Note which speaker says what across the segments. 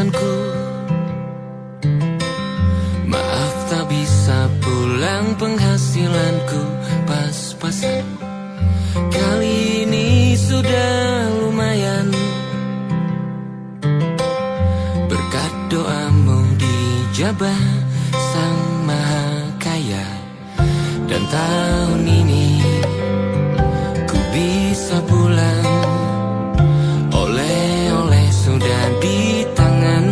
Speaker 1: pesanku. Maaf tak bisa pulang, penghasilanku pas-pasan. Kali ini sudah lumayan, berkat doamu dijabah Sang Maha Kaya. Dan tahun ini ku bisa pulang, oleh-oleh sudah di tangan.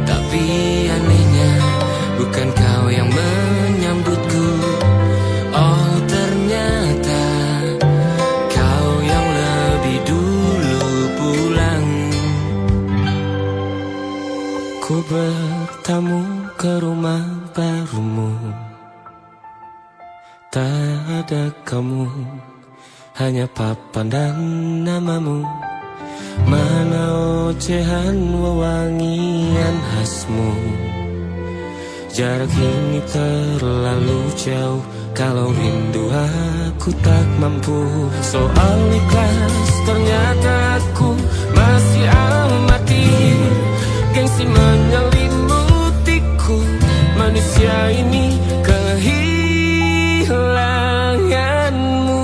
Speaker 1: Tapi anehnya bukan kau yang menyambutku. Oh ternyata kau yang lebih dulu pulang. Ku bertamu ke rumah barumu, tak ada kamu, hanya papan dan namamu. Mana ocehan wewangian khasmu. Jarak ini terlalu jauh, kalau rindu aku tak mampu. Soal ikhlas ternyata aku masih amati. Gengsi menyelimutiku, manusia ini kehilanganmu.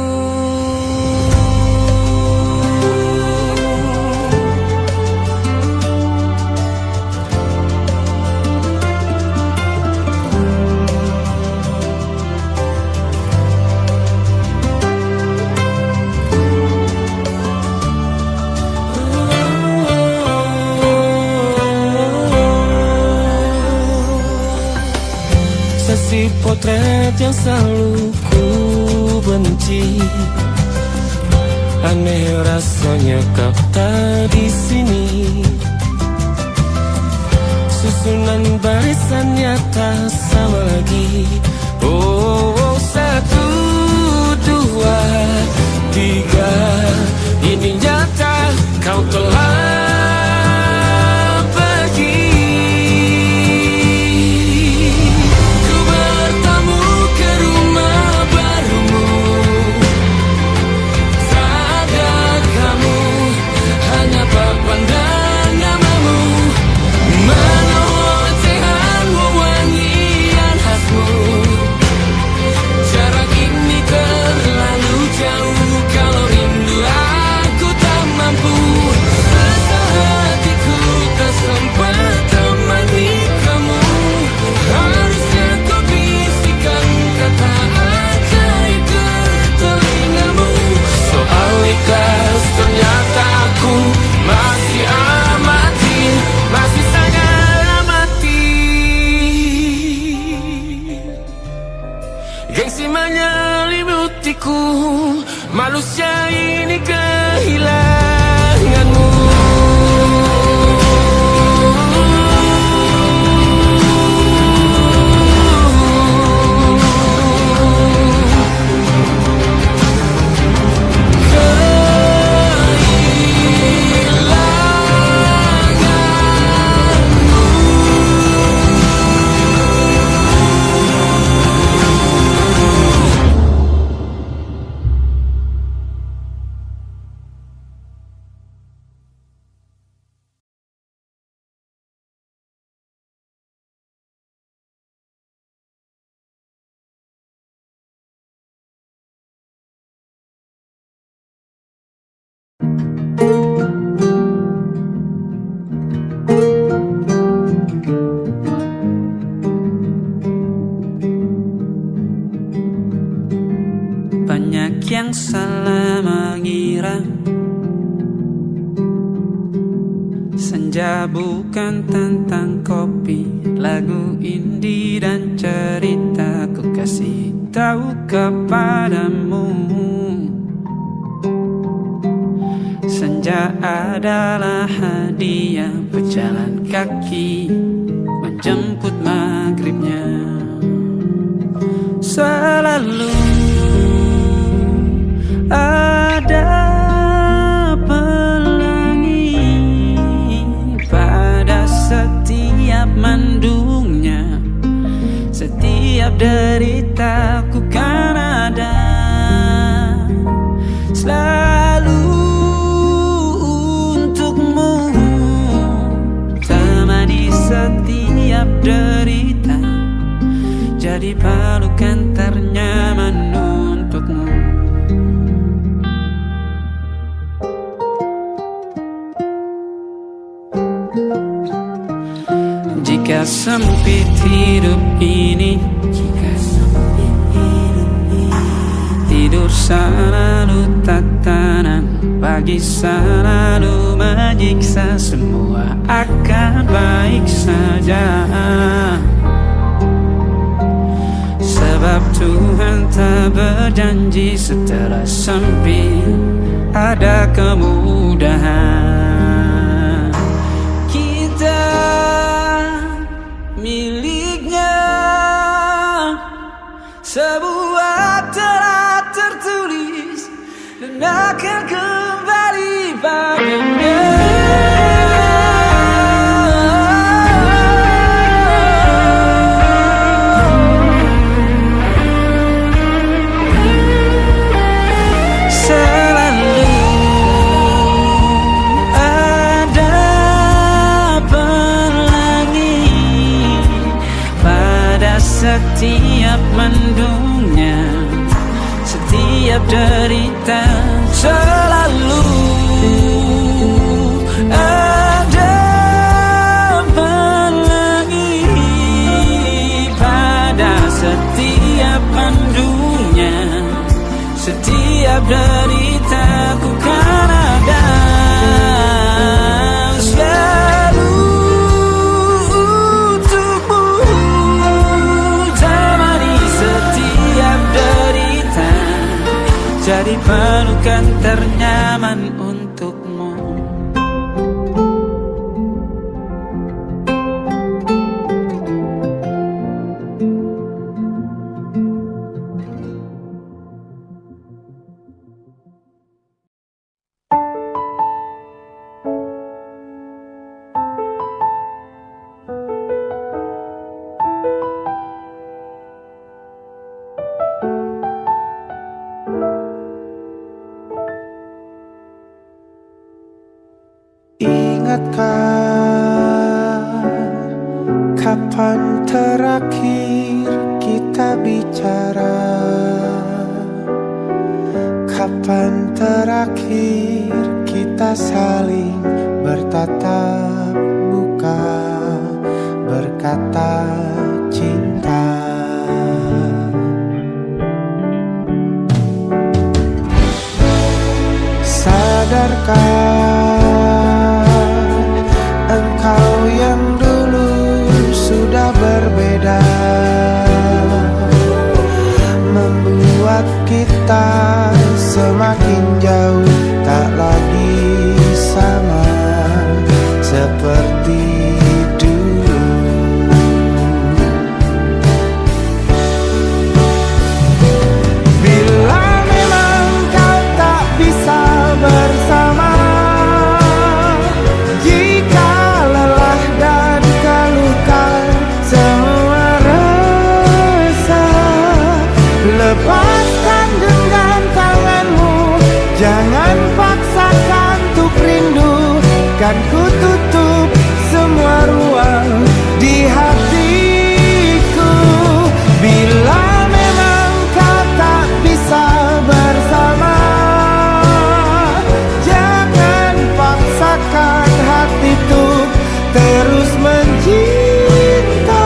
Speaker 1: Si potret yang selalu ku benci, aneh rasanya kau tak di sini. Susunan barisannya tak sama lagi. Oh, 1, 2, 3, ini nyata kau telah manusia ini kehilanganmu.
Speaker 2: Banyak yang salah mengira senja bukan tentang kopi, lagu indie dan cerita. Ku kasih tahu kepadamu, senja adalah hadiah berjalan kaki menjemput maghribnya. Selalu ada pelangi pada setiap mendungnya. Setiap deritaku kan ada selalu untukmu. jadi pelukan ternyaman untukmu. Jika sempit hidup ini, tidur selalu tatanan, pagi selalu menyiksa, semua akan baik saja. Sebab Tuhan tak berjanji setelah sempit ada kemudahan. Kita miliknya, sebuah telah tertulis dan akan kembali padanya. Setiap mendungnya, setiap derita, selalu ada pelangi. Pada setiap mendungnya, setiap derita, ku kan ada. Jadi pelukan ternyaman untukmu.
Speaker 3: Kapan terakhir kita bicara? Kapan terakhir kita saling bertatap muka, berkata cinta? Sadarkah engkau yang dulu sudah berbeda, membuat kita semakin jauh, tak lagi sama seperti dulu. Bila memang kau tak bisa bersama, jika lelah dan keluhkan semua rasa, lepaskan genggam tanganmu, jangan paksakan untuk rindu. Kan ku tutup semua ruang di hatiku. Bila memang kau tak bisa bersama, jangan paksakan hati untuk terus mencinta.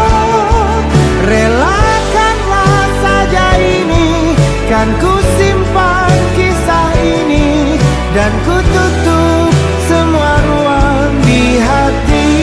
Speaker 3: Relakanlah saja ini, kan ku simpan kisah ini, dan ku tutup semua ruang di hatiku.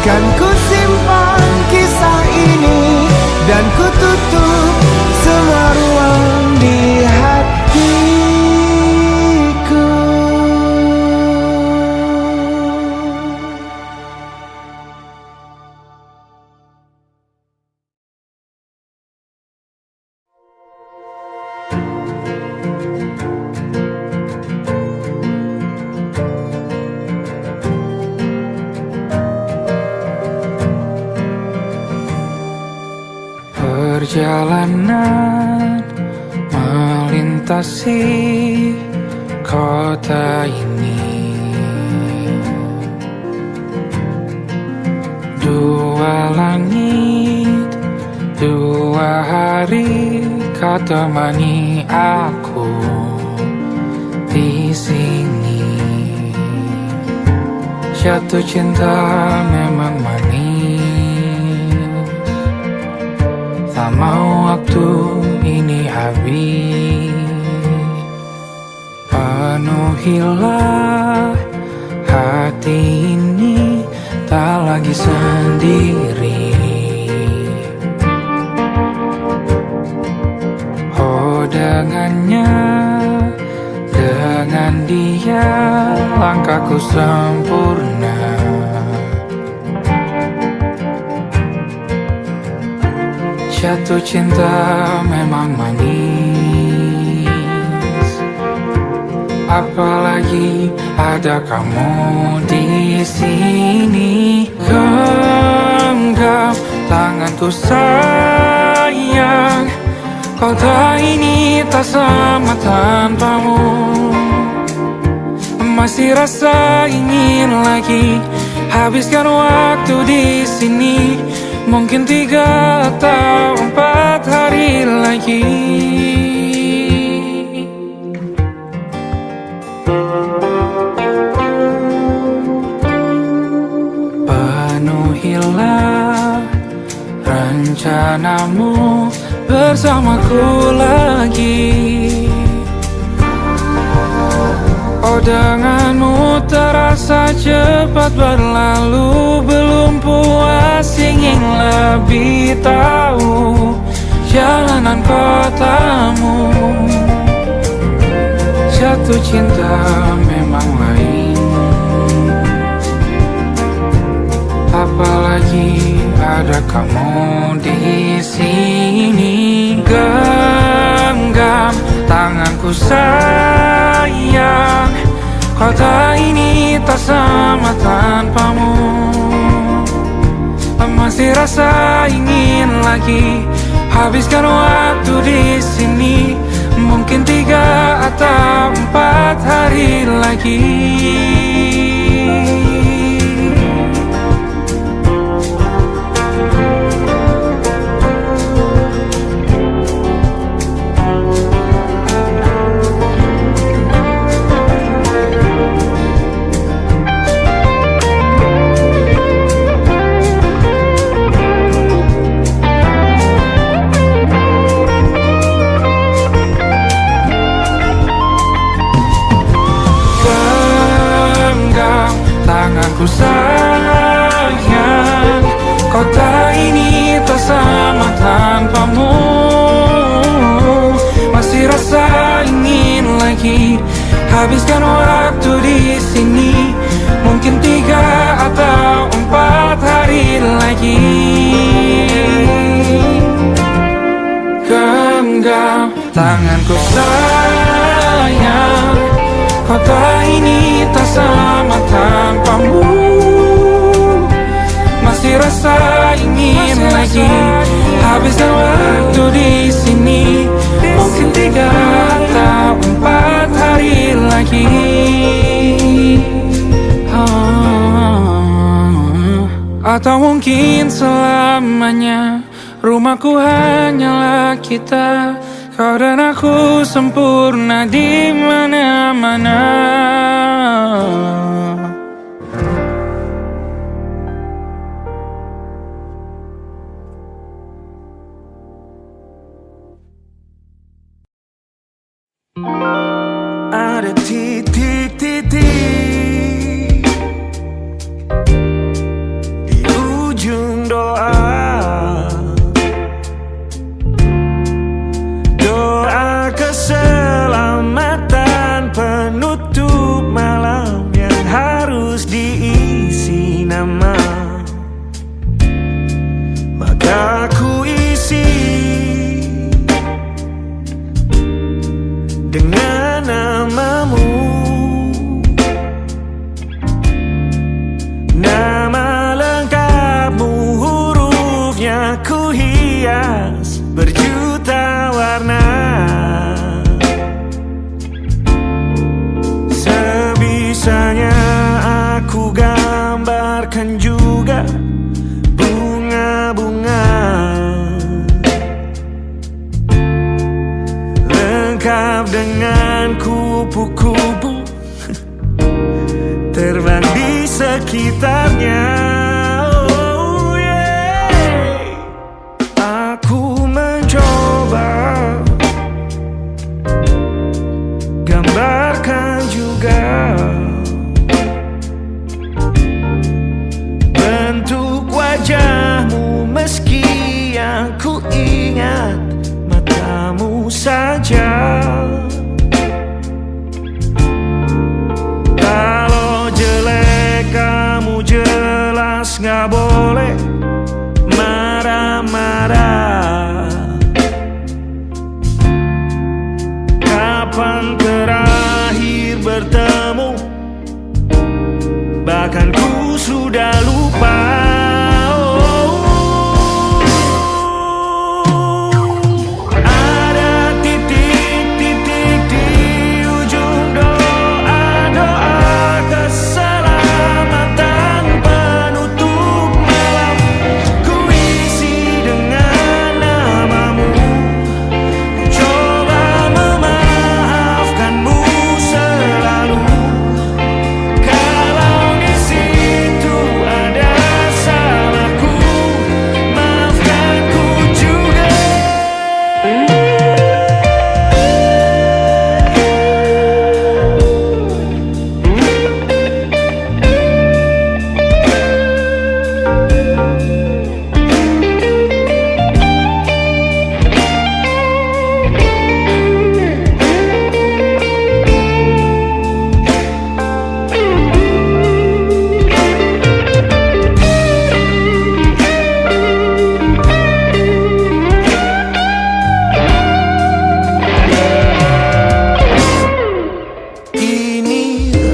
Speaker 3: Kan ku simpan kisah ini dan ku tutup semua ruang di hatiku.
Speaker 2: Perjalanan melintasi kota ini, dua langit, dua hari kau temani aku di sini. Jatuh cinta memang manis, tak mau waktu ini habis. Penuhilah hati ini, tak lagi sendiri. Oh dengannya, dengan dia langkahku sempurna. Jatuh cinta memang manis, apalagi ada kamu di sini. Genggam tanganku sayang, kota ini tak sama tanpamu. Masih rasa ingin lagi habiskan waktu di sini. Mungkin 3 atau 4 hari lagi. Penuhilah rencanamu bersamaku lagi. Oh denganmu terasa cepat berlalu, belum puas ingin lebih tahu jalanan kotamu. Jatuh cinta memang lain, apalagi ada kamu di sini. Genggam tanganku sayang, kota ini tak sama tanpamu. Masih rasa ingin lagi habiskan waktu di sini. Mungkin 3 atau 4 hari lagi. Tanganku sayang, kota ini tak sama tanpamu. Masih rasa ingin lagi habiskan waktu di sini. Mungkin 3 atau 4 hari lagi. Genggam tanganku sayang, kota ini tak sama tanpamu. Masih rasa ingin lagi habiskan waktu di sini. Mungkin 3 atau 4 hari lagi. Atau mungkin selamanya. Rumahku hanyalah kita, kau dan aku sempurna di mana-mana.
Speaker 3: Ada titik-titik di berjuta warna. Sebisanya aku gambarkan juga bunga-bunga, lengkap dengan kupu-kupu terbang di sekitarnya. Oh yeah. Aku mencoba gambarkan juga bentuk wajahmu, meski yang ku ingat matamu saja. Kalau jelek kamu jelas gak boleh marah-marah. Kapan terakhir bertemu, bahkan ku sudah lupa.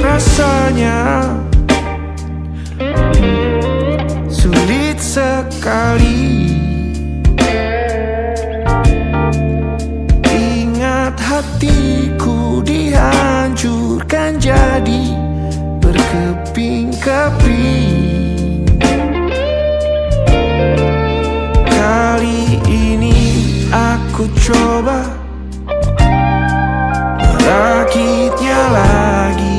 Speaker 3: Rasanya sulit sekali. Ingat hatiku dihancurkan jadi berkeping-keping. Kali ini aku coba merakitnya lagi.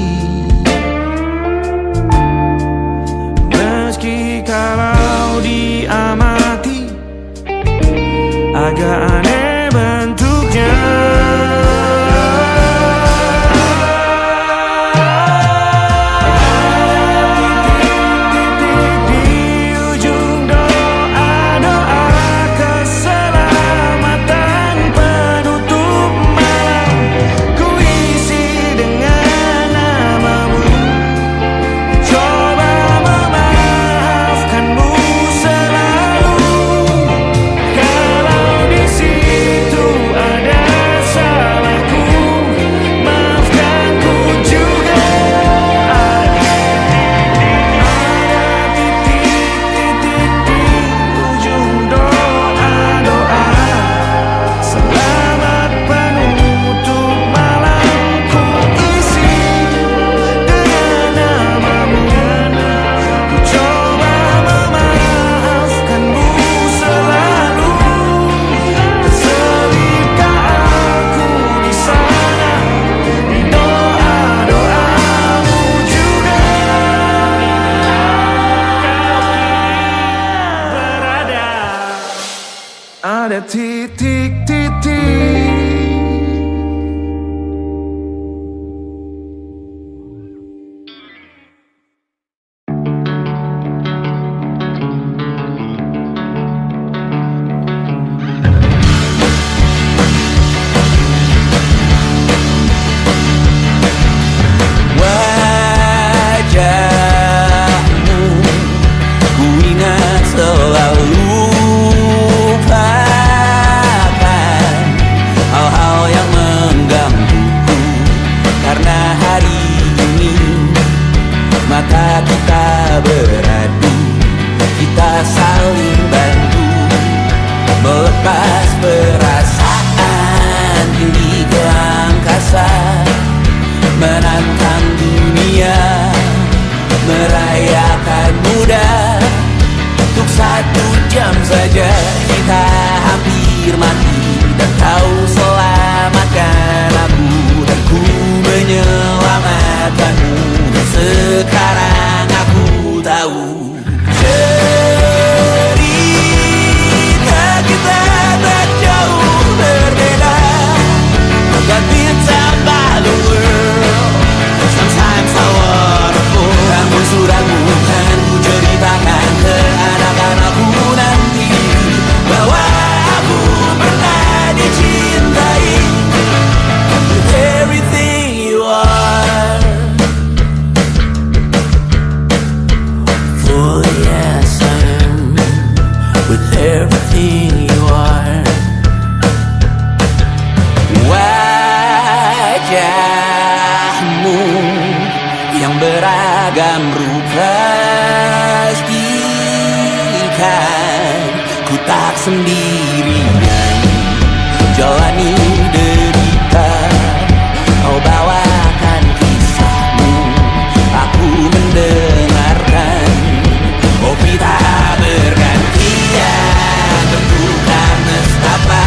Speaker 3: Kalau diamati agak aneh bentuknya. Ada titik-titik.
Speaker 1: hampir mati, dan kau selamatkan aku, dan ku menyelamatkanmu. Dan sekarang aku tahu cerita kita tak jauh berbeda, but bintang the world. Sometimes I wanna fall. Namun suratmu kan ku ceritakan ke anak-anakku nanti, bahwa aku pernah dicintai with everything you are. For yes I am with everything you are. Wajahmu yang beragam rupa pastikan ku tak sendirian jalani derita. Kau bawakan kisahmu, aku mendengarkan. Kopi tak bergantian, bentukan nestapa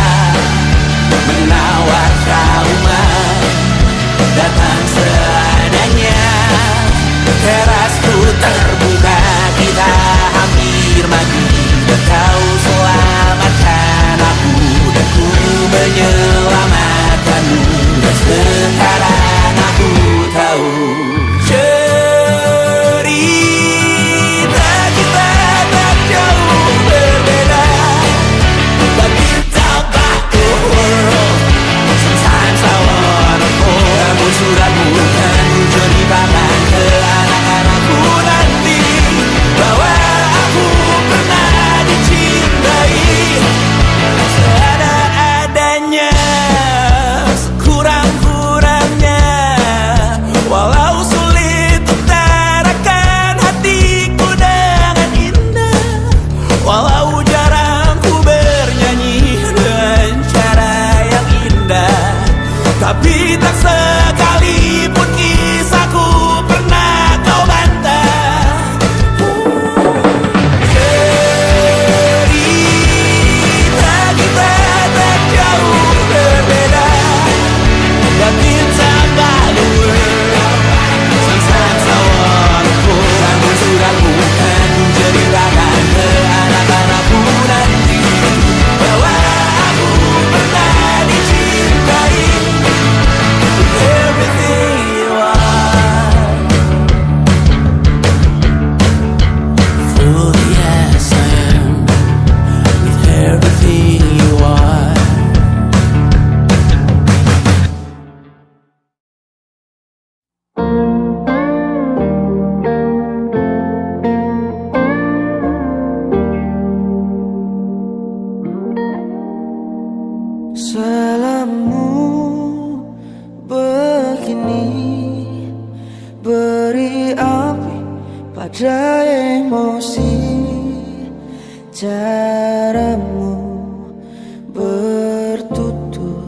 Speaker 1: menawar trauma, datang seadanya. Terasku terbuka, kita hampir mati, dan kau selamatkan aku, dan ku menyelamatkanmu. Dan sekarang aku tahu cerita kita tak jauh berbeda, but bintang the world. Sometimes I wanna fall. Namun suratmu kan ku ceritakan ke anak-anakku nanti, bahwa aku pernah dicintai seada-adanya, sekurang-kurangnya. Walau sulit utarakan hatiku dengan indah, walau jarang ku bernyanyi dengan cara yang indah, tapi tak sekalipun kisahku pernah kau bantah. Cerita kita tak jauh berbeda, but bintang the world. Sometimes I wanna fall. Namun suratmu kan ku ceritakan ke anak-anakku nanti, bahwa aku pernah dicintai with everything you are. For yes I am with everything you are.
Speaker 3: Salammu begini, beri api pada emosi. Caramu bertutur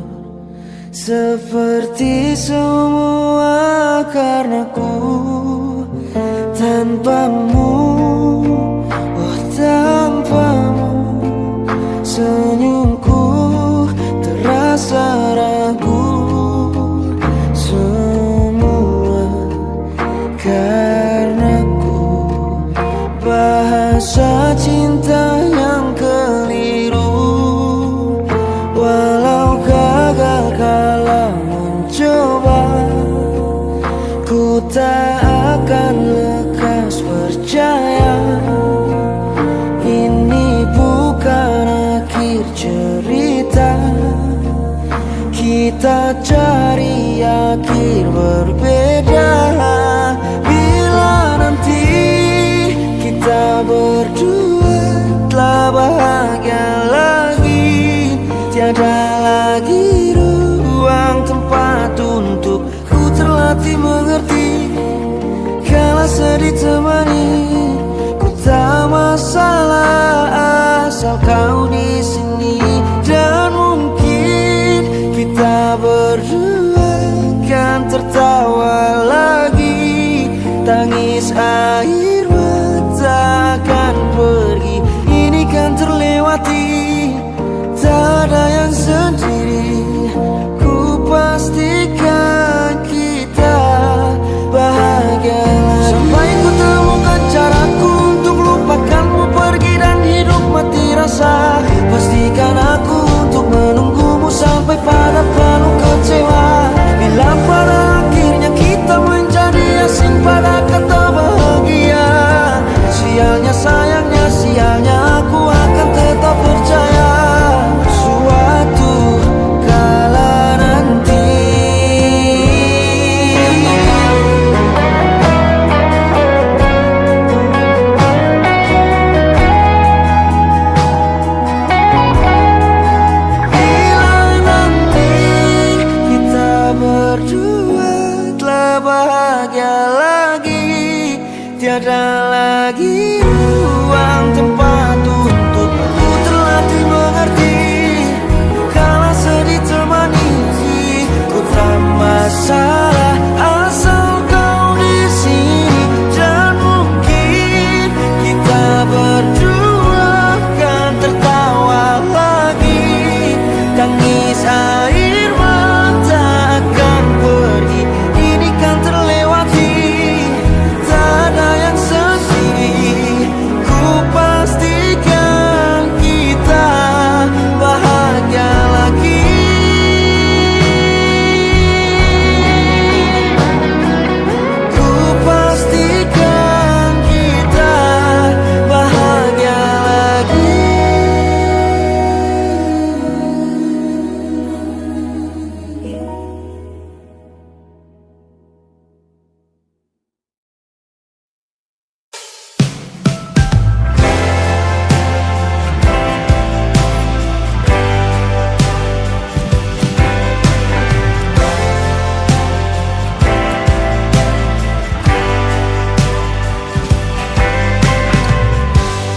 Speaker 3: seperti semua karenaku. Tanpamu, oh tanpamu, senyumku terasa ragu. Semua karenaku, bahasa cinta yang keliru. Walau gagal kala mencoba, ku tak akan lekas percaya. Ini bukan akhir cerita, kita cari akhir berbeda. Bila nanti kita berdua telah bahagia lagi, tiada lagi ruang tempat untuk ku terlatih mengerti. Kala sedih temani, ku tak masalah asal kau di sini. Dan mungkin kita berdua kan tertawa lagi, tangis air mata akan pergi. Ini kan terlewati, tak ada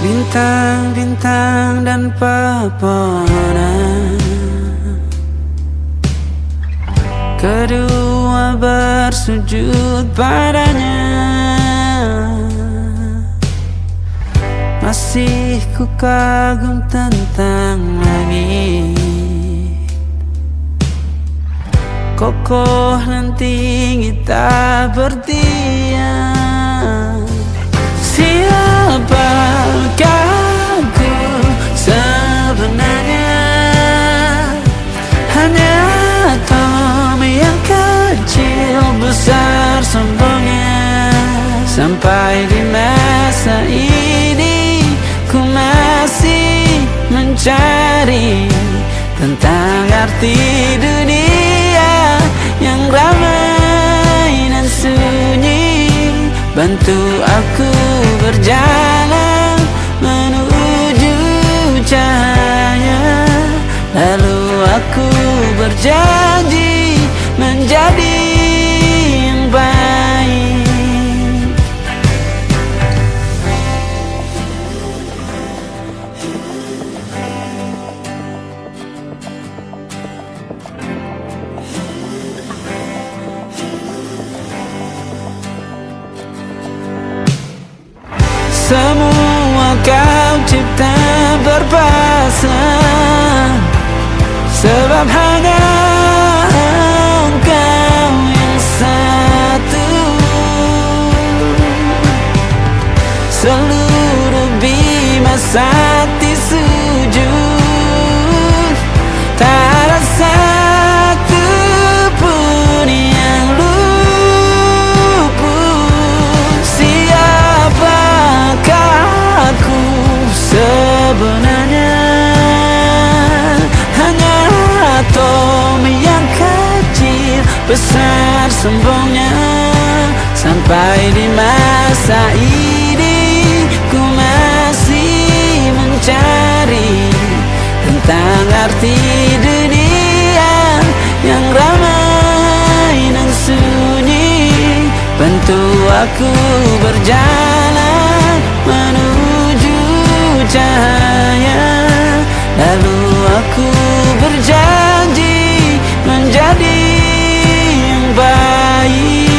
Speaker 2: bintang-bintang dan pepohonan. Kedua bersujud padanya. Masih ku kagum tentang langit, kokoh dan tinggi tak berdiam. Siapakah aku sebenarnya? Hanya Tom yang kecil besar sombongnya. Sampai di masa ini ku masih mencari tentang arti dunia yang ramai dan sunyi. Bantu aku berjalan menuju cahaya. Lalu aku berjanji menjadi yang baik. Semua kau cipta berpasang, sebab hanya engkau yang satu. Seluruh bima sakti sujud, tak ada satu pun yang luput. Siapakah aku sebenarnya? Hanya Tom yang kecil besar sombongnya. Sampai di masa ini ku masih mencari tentang arti dunia yang ramai dan sunyi. Bantu aku berjalan menuju cahaya. Lalu aku berjanji menjadi yang baik.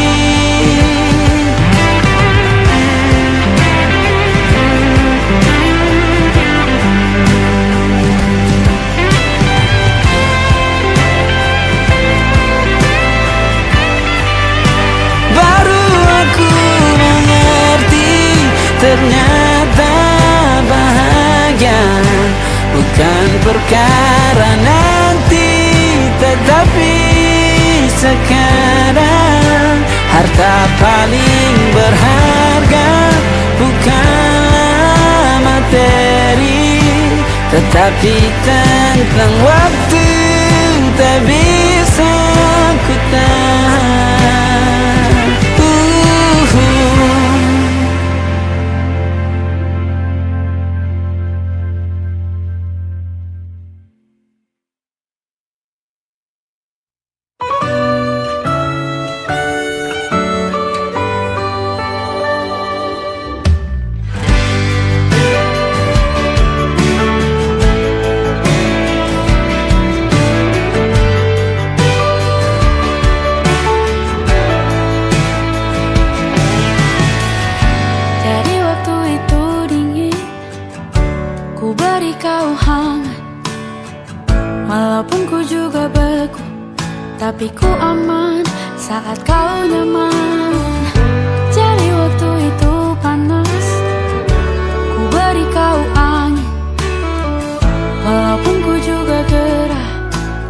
Speaker 2: Baru aku mengerti, ternyata bahagia bukan perkara nanti, tetapi sekarang. Harta paling berharga bukanlah materi, tetapi tentang waktu tak bisa ku tahan.
Speaker 4: Tapi ku aman saat kau nyaman. Jadi waktu itu panas, ku beri kau angin. Walaupun ku juga gerah,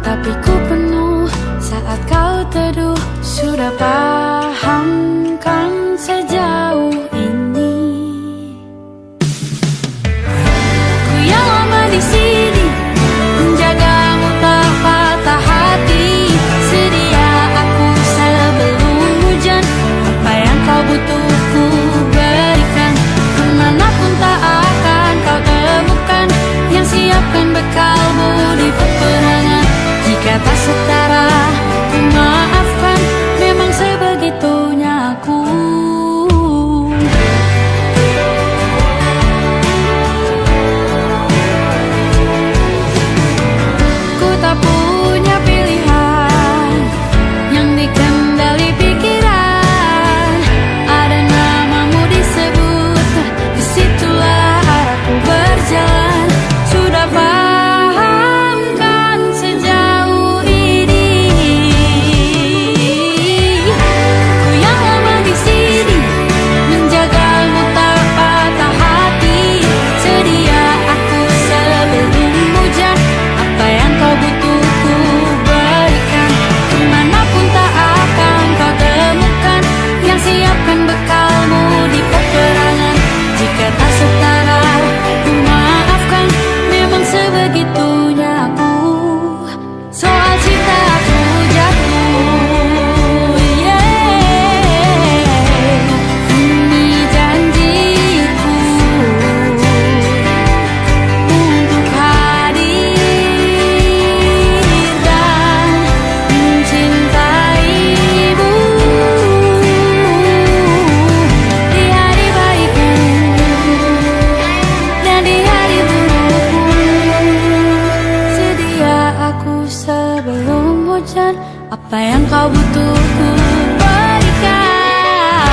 Speaker 4: tapi ku penuh saat kau teduh. Sudah paham kan sejauh ini. Ku yang lama di sini menjagamu tak patah hati. Sedia aku sebelum hujan, apa yang kau butuh ku berikan. Kemanapun tak akan kau temukan yang siapkan bekalmu di peperangan. Jika tak setara ku maafkan, memang sebegitu kau butuh ku berikan.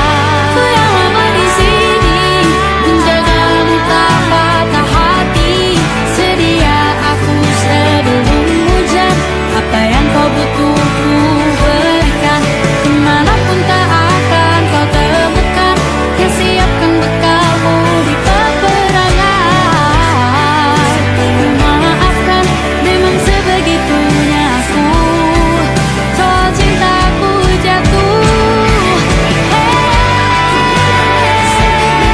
Speaker 4: Ku yang lama di sini menjagamu tak patah hati. Sedia aku sebelum hujan, apa yang kau butuh ku berikan. Kemanapun tak akan kau temukan yang siapkan bekalmu di peperangan. Memaafkan, memang sebegitunya aku, soal cintaku jatuh. Sedia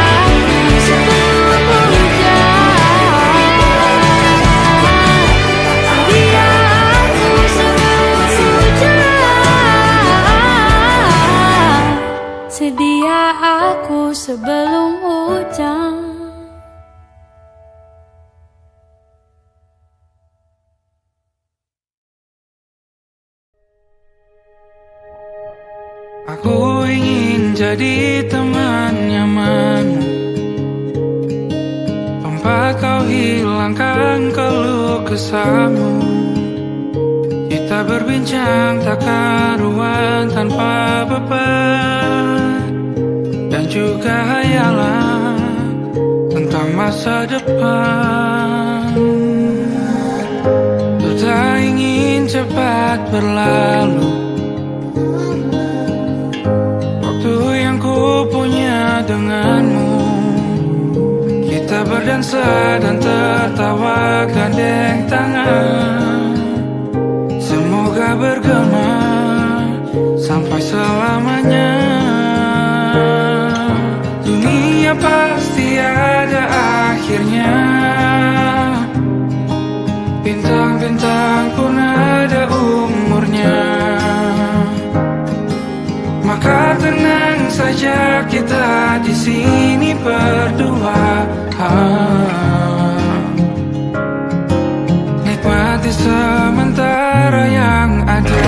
Speaker 4: aku sebelum hujan. Sedia aku sebelum hujan. Sedia aku sebelum hujan.
Speaker 2: Aku ingin jadi teman nyamanmu, tempat kau hilangkan keluh kesahmu. Kita berbincang tak karuan tanpa beban, dan juga hayalan tentang masa depan. Ku tak ingin cepat berlalu waktu yang ku punya denganmu. Kita berdansa dan tertawa gandeng tangan, semoga bergema sampai selamanya. Dunia pasti ada akhirnya, bintang-bintang pun ada umurnya. Maka tenang saja kita di sini berdua, nikmati sementara yang ada.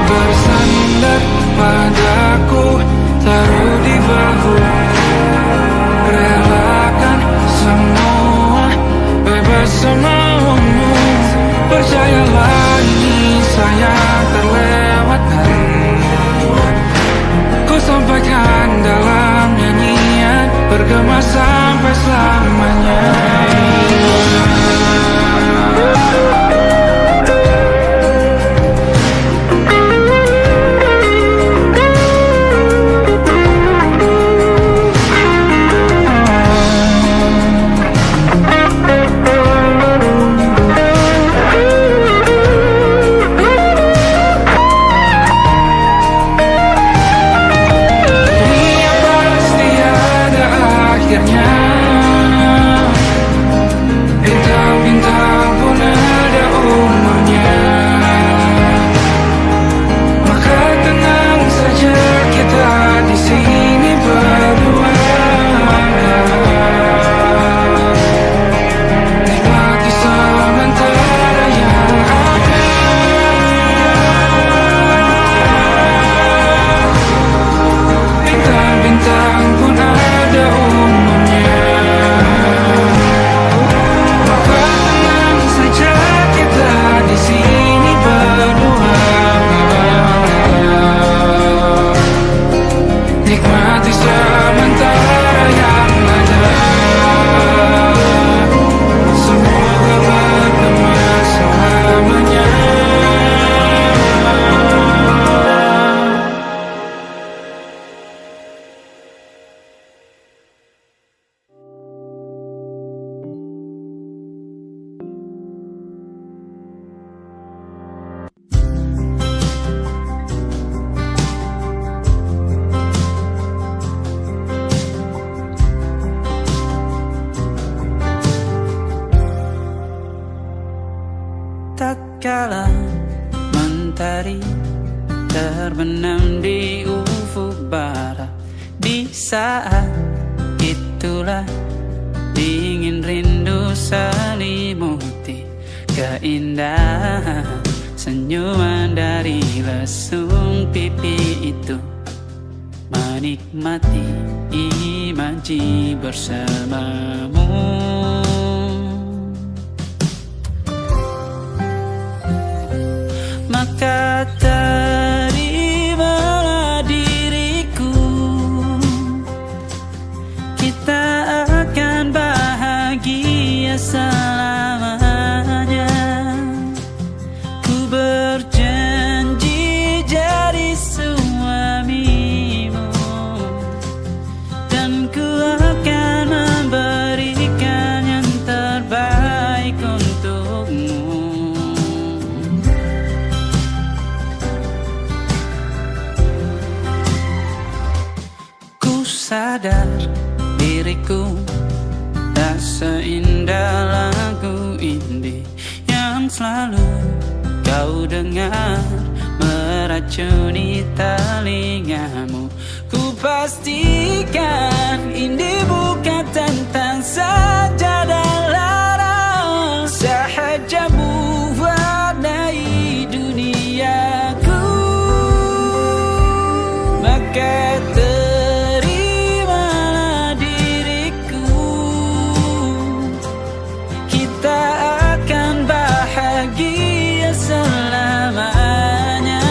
Speaker 2: Bersandar padaku, taruh di bahu, relakan semua, bebas semaumu. Percayalah ini sayang terlewatkan, ku sampaikan dalam nyanyian, bergema sampai selamanya. Bintang-bintang pun ada umurnya. Maka tenang saja kita di sini berdua, nikmati sementara yang ada. Bintang-bintang pun ada umurnya. Di sini berdua, nikmati sementara yang ada. Semoga bergema selamanya.
Speaker 5: Tatkala mentari terbenam di ufuk barat, di saat itulah dingin rindu selimuti keindahan senyuman dari lesung pipi itu, menikmati imaji bersamamu. Maka terimalah diriku, kita akan bahagia selamanya. Ku berjanji jadi suamimu, dan ku akan memberikan yang terbaik untukmu. Ku sadar diriku tak seindah lagu indie yang selalu kau dengar meracuni telingamu. Ku pastikan indie bukan tentang sajadah larang, sahaja mewarnai duniaku. Maka terimalah diriku, kita akan bahagia selamanya.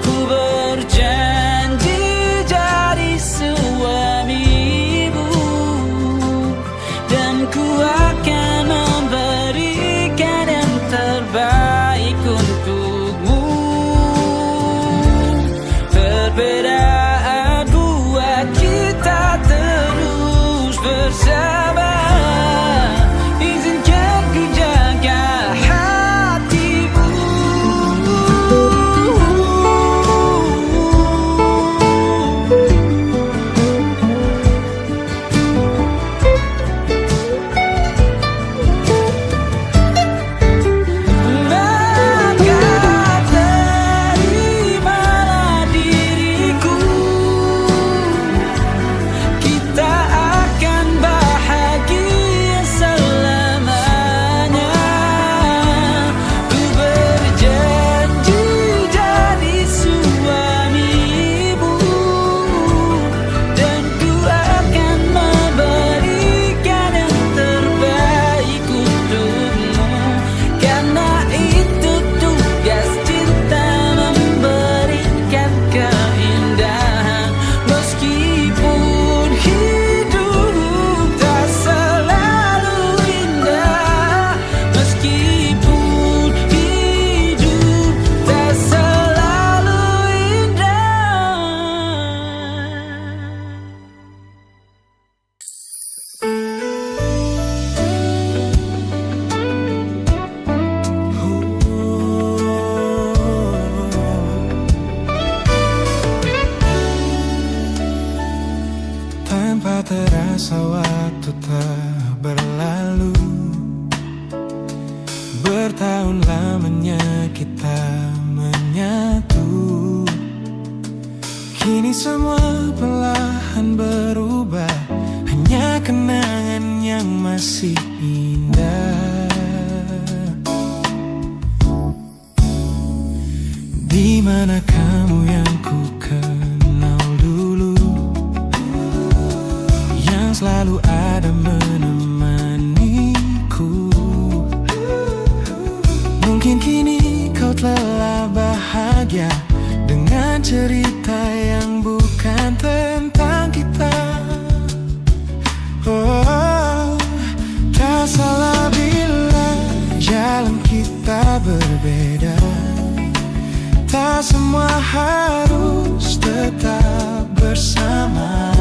Speaker 5: Ku berjanji jadi suamimu, dan ku akan memberikan yang terbaik untukmu. Perbedaan buat kita terus bersama. Izinkan ku jaga hatimu. Maka terimalah diriku, kita akan bahagia selamanya. Ku berjanji jadi suamimu, dan ku akan memberikan yang terbaik untukmu. Karena itu tugas cinta, memberikan keindahan. Meskipun hidup tak selalu indah, meskipun hidup tak selalu indah.
Speaker 3: Tanpa terasa waktu telah berlalu, bertahun lamanya kita menyatu. Kini semua perlahan berubah, hanya kenangan yang masih indah. Di mana kamu yang ku kenal dulu, yang selalu ada menemaniku. Mungkin kini kau telah bahagia dengan cerita yang bukan tentang kita. Oh, tak salah bila jalan kita berbeda. Tak semua harus tetap bersama.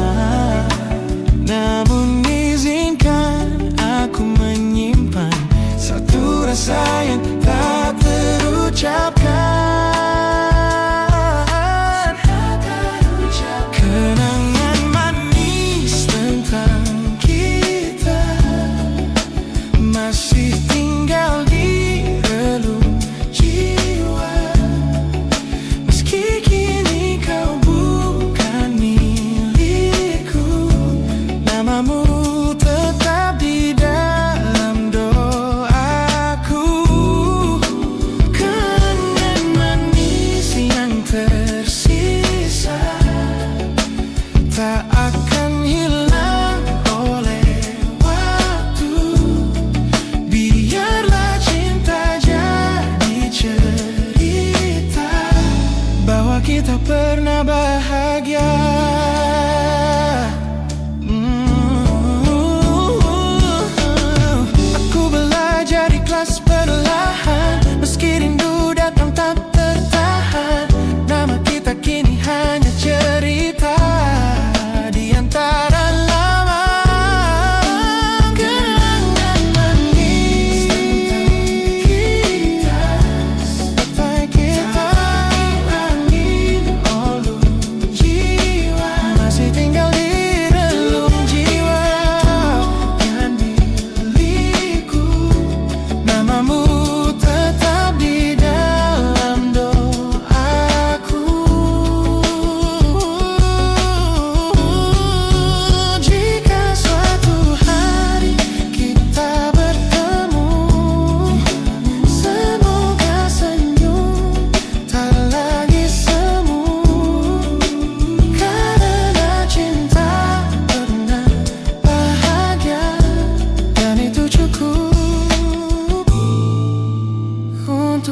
Speaker 3: Namun izinkan aku menyimpan satu rasa yang tak terucapkan. Kenangan manis tentang kita masih tinggal di relung jiwa. Meski kini kau bukan milikku,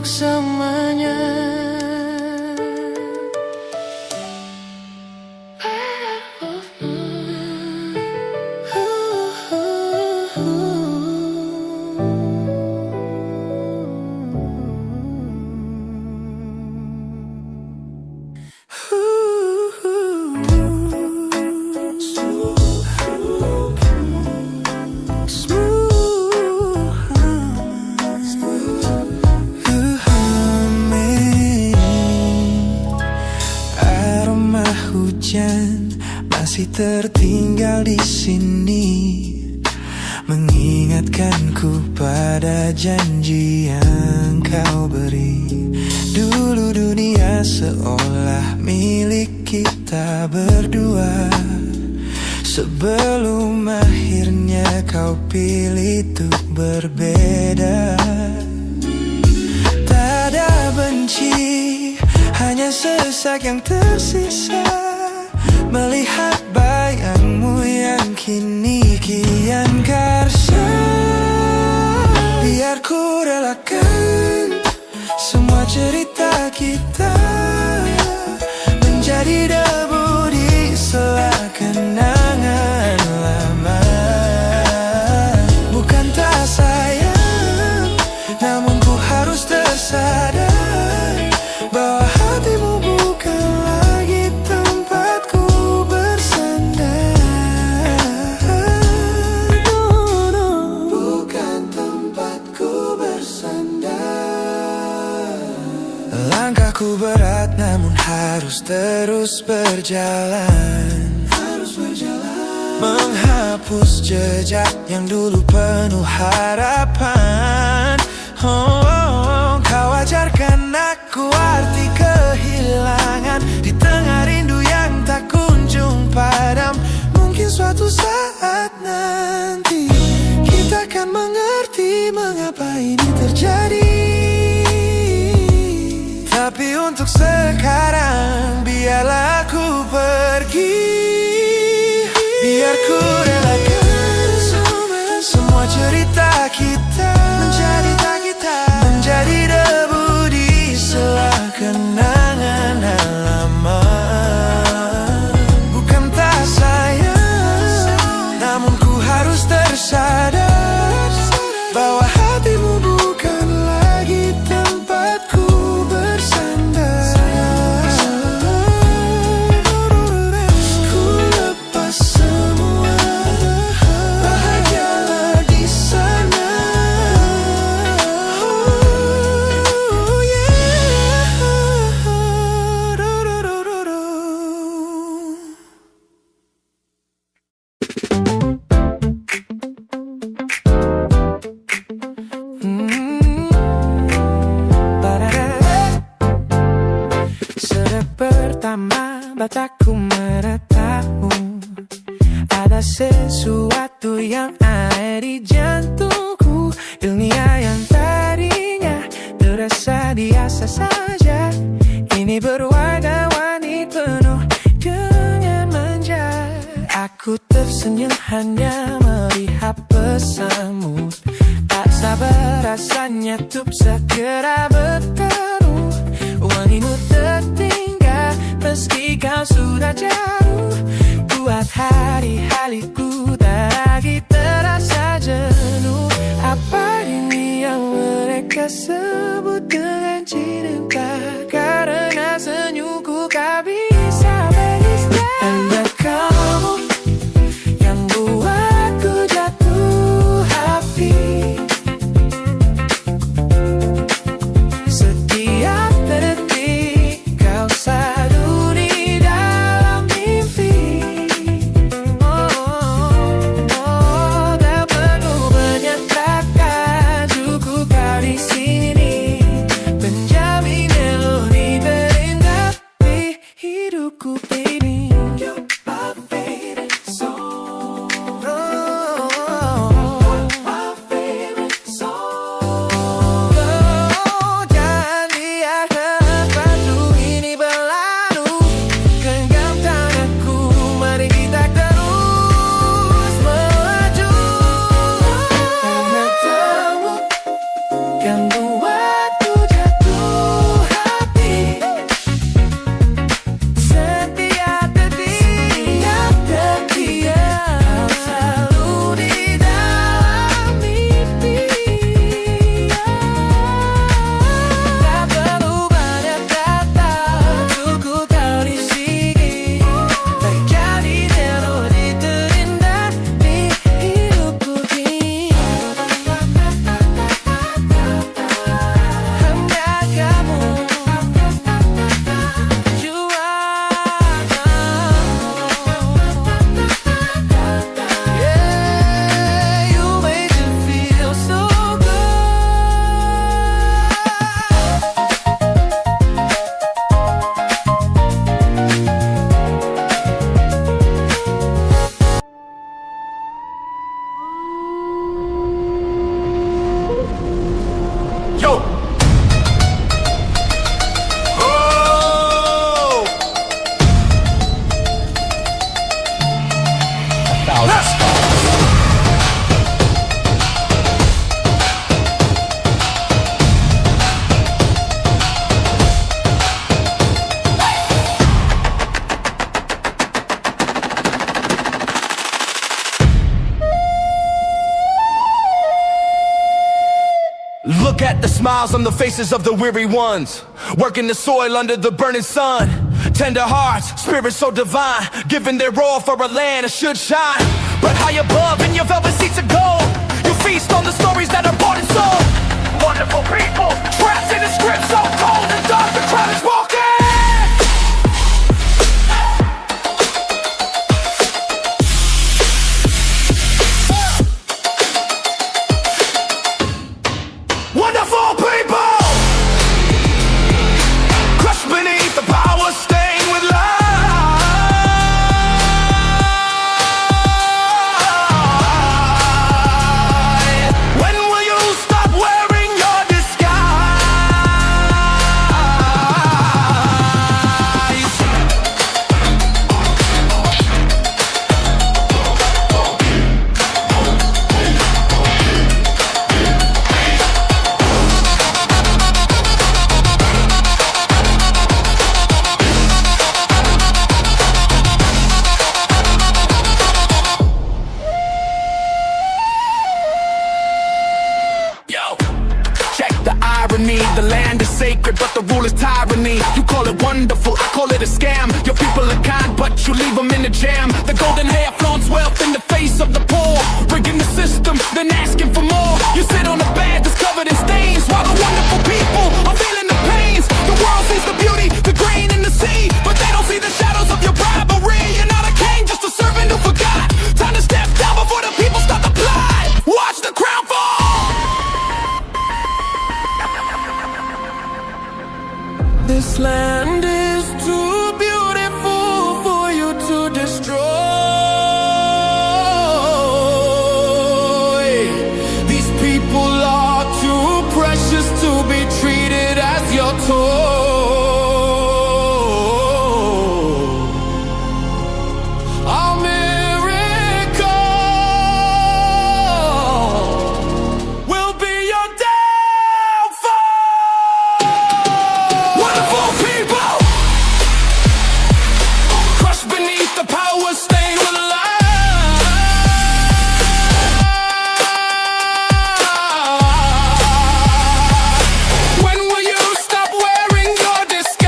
Speaker 1: selamanya.
Speaker 3: Aroma hujan masih tertinggal di sini, mengingatkanku pada janji yang kau beri. Dulu dunia seolah milik kita berdua, sebelum akhirnya kau pilih untuk berbeda. Tak ada benci, hanya sesak yang tersisa, melihat bayangmu yang kini kian karsa. Biar ku relakan semua cerita kita menjadi debu di sela kenangan lama. Bukan tak sayang, namun ku harus tersadar bahwa hatimu bukan lagi tempatku bersandar. Bukan tempatku bersandar. Langkahku berat namun harus terus berjalan, menghapus jejak yang dulu penuh harapan. Kau ajarkan aku arti kehilangan di tengah rindu yang tak kunjung padam. Mungkin suatu saat nanti kita akan mengerti mengapa ini terjadi. Tapi untuk sekarang biarlah aku pergi. Biar ku relakan semua cerita kita menjadi debu di sela kenangan lama. Bukan tak sayang, namun ku harus tersadar bahwa hatimu bukan lagi tempatku bersandar. Ku lepas semua, bahagialah di sana. Oh yeah. Sejak pertama mataku menatapmu, ada sesuatu yang ada di jantungku. Dunia yang tadinya terasa biasa saja, kini berwarna-warni penuh dengan manja. Aku tersenyum hanya melihat pesanmu, tak sabar rasanya untuk segera bertemu. Wangimu tertinggal meski kau sudah jauh, buat hari-hariku tak lagi terasa jenuh. Apa ini yang mereka sebut dengan cinta? Karena senyumku kau bisa beristirahat. Hanya kamu yang buatku jatuh hati. Setiap detik kau selalu di dalam mimpi. Oh, oh, oh. at the smiles on the faces of the weary ones, working the soil under the burning sun. Tender hearts, spirits so divine, giving their all for a land that should shine. But high above in your velvet seats of gold, you feast on the stories that are bought and sold. Wonderful people, trapped in a script so cold and dark, the crowd is walking. Wonderful people, crushed beneath the power, stained with light. When will you stop wearing your disguise? Yo, check the irony. The land is sacred, but the rule is tyranny. You call it wonderful, I call it a scam. Your people are kind, but you leave them in the jam. The golden hair flaunts wealth in the face of the poor, rigging the system, then asking for more. You sit on a bed that's covered in stains, while the wonderful people are feeling the pains. The world sees the beauty, the grain in the sea, but they don't see the shadows of your bribery. You're not a king, just a servant who forgot. Time to step down before the people start to plot. Watch the crown fall. This land is too beautiful for you to destroy. These people are too precious to be treated as your toy. Our miracle will be your downfall. Wonderful people, crushed beneath the power, stained with light. When will you stop wearing your disguise?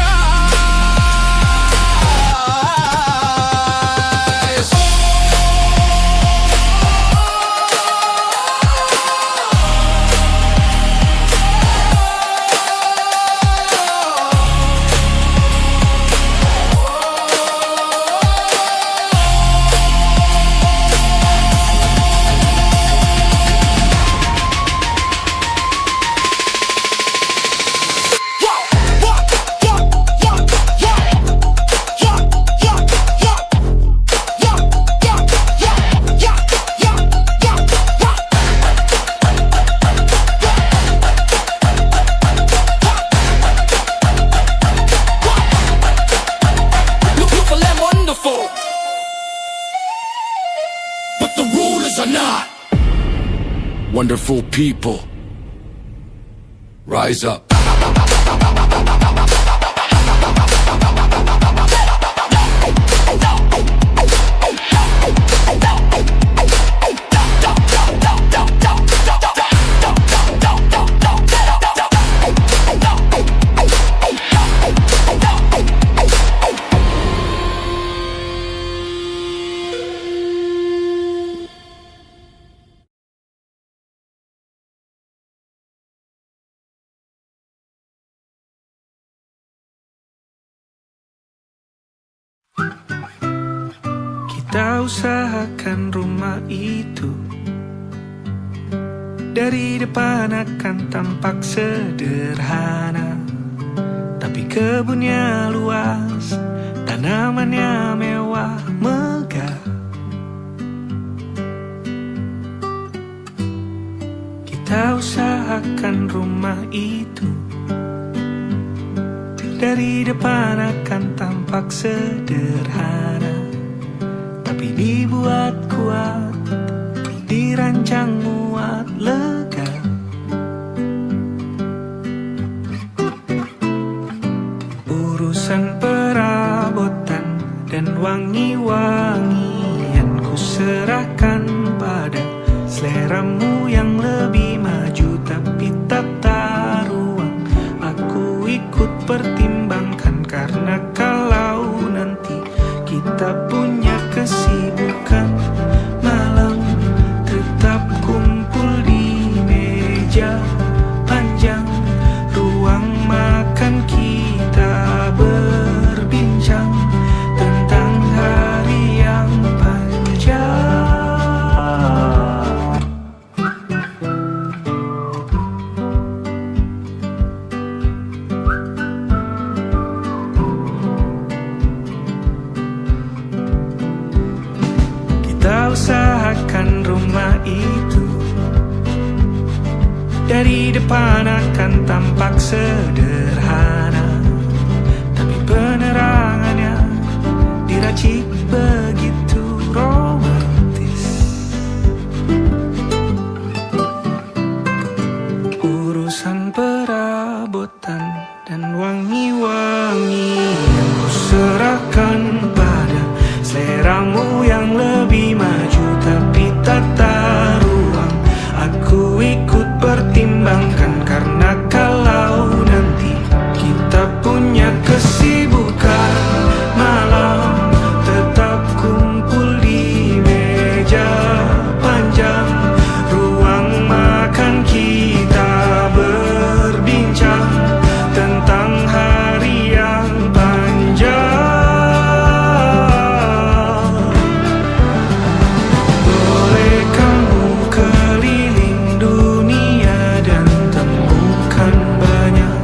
Speaker 3: Beautiful and wonderful, but the rulers are not. Wonderful people, rise up.
Speaker 2: Kita usahakan rumah itu dari depan akan tampak sederhana, tapi kebunnya luas, tanamannya mewah megah. Kita usahakan rumah itu dari depan akan tampak sederhana, tapi dibuat kuat, dirancang muat lega. Urusan perabotan dan wangi-wangian ku serahkan pada seleramu yang lebih maju, tapi tetap pertimbangkan, karena kalau nanti kita punya kesibukan, malam tetap kumpul di meja panjang ruang makan, kita berbincang tentang hari yang panjang. Kita usahakan rumah itu dari depan akan tampak sederhana, tapi penerangannya diracik begitu romantis. Urusan perabotan dan wangi-wangian ku serahkan pada seleramu yang lebih maju, tapi tata ruang aku ikut pertimbangkan, karena kalau nanti kita punya kesibukan, malam tetap kumpul di meja panjang ruang makan, kita berbincang tentang hari yang panjang. Boleh kamu keliling dunia dan temukan banyak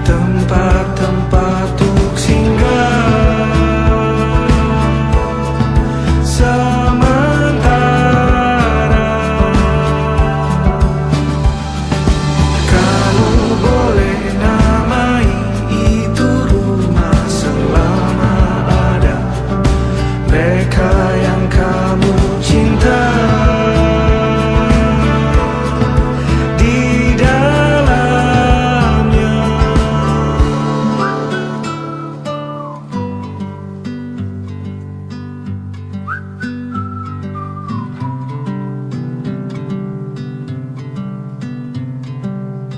Speaker 2: tempat-tempat untuk singgah. Sementara kamu boleh namai itu rumah selama ada mereka yang kamu cinta di dalamnya.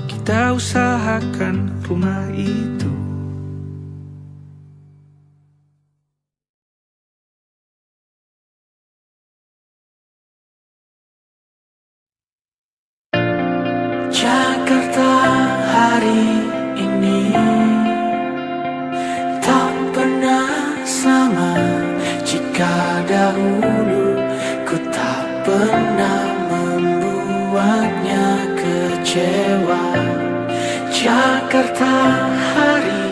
Speaker 2: Kita usahakan rumah itu. Jakarta hari ini tak pernah sama jika dahulu ku tak pernah membuatnya kecewa. Jakarta hari